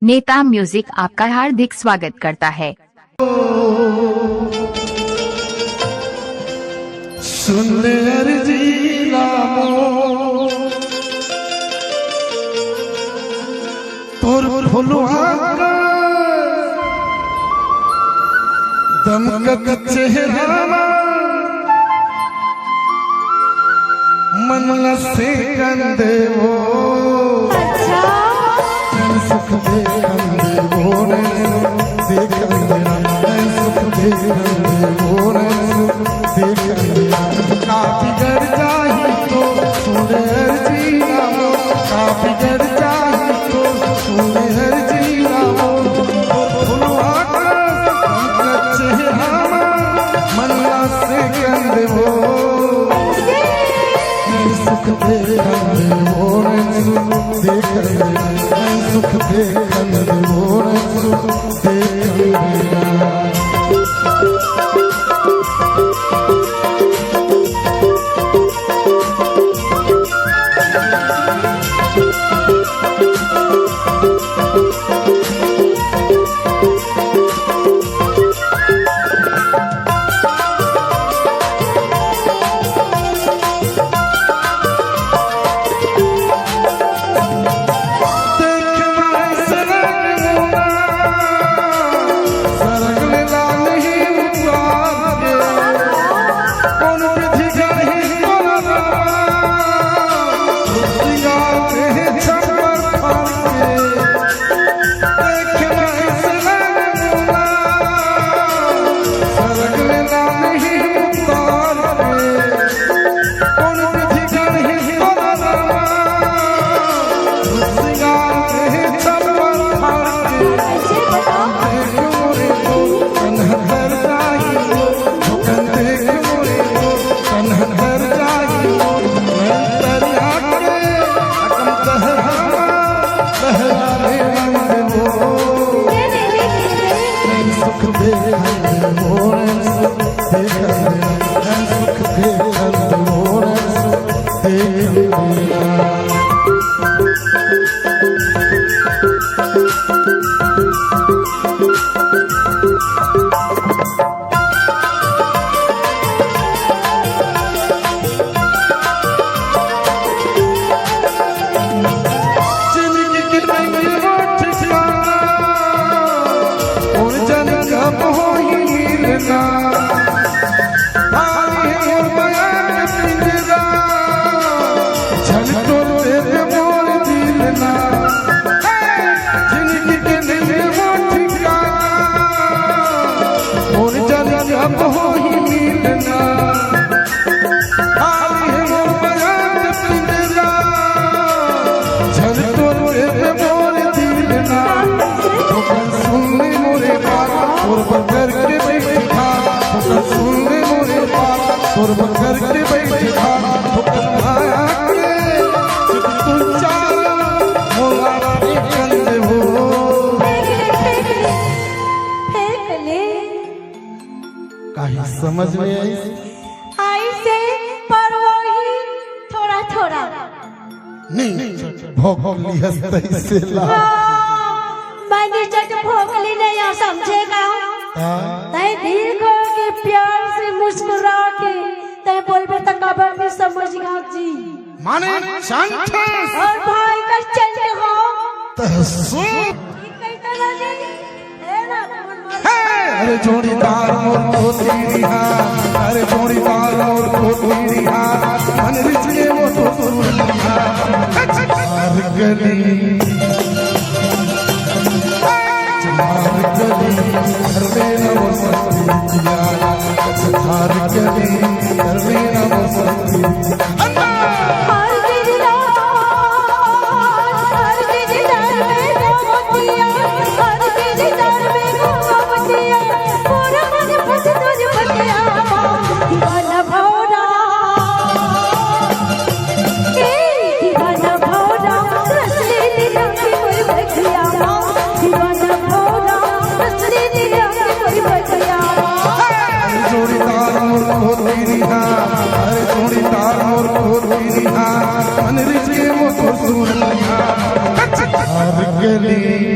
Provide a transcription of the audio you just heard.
नेता म्यूजिक आपका हार्दिक स्वागत करता है। सुन ले अर्जी लामो तोर फुलवा दमकत चेहरा मन से कंदे वो सुख दे कंदे वो देख सुख दे कंदे वो देख काफी गर जाही तो सुन अर्जी लामो काफी गर जाही तो सुन अर्जी लामो फुलवा चेहरा मन से कंदे वो सुख दे कंदे वो देख सुख दे कंदे वो देख समझ में आई से पर वही थोड़ा थोड़ा नहीं भोगली हंसते से ला मैंने जब भोगली नहीं आ समझेगा तय दिल को के प्यार से मुस्कुरा के तय बोलबे तक कबर में समझगा जी माने शांत और भाई का चल हो तहसुन अरे जोड़ीदार मोर को दीहा अरे जोड़ीदार मोर को दीहा मन रिचले वो तो सुनिया चार गली घर में न वो सस्ती दिया चार गली घर में न वो सस्ती मन रिझे वो तो सुनिया हर गली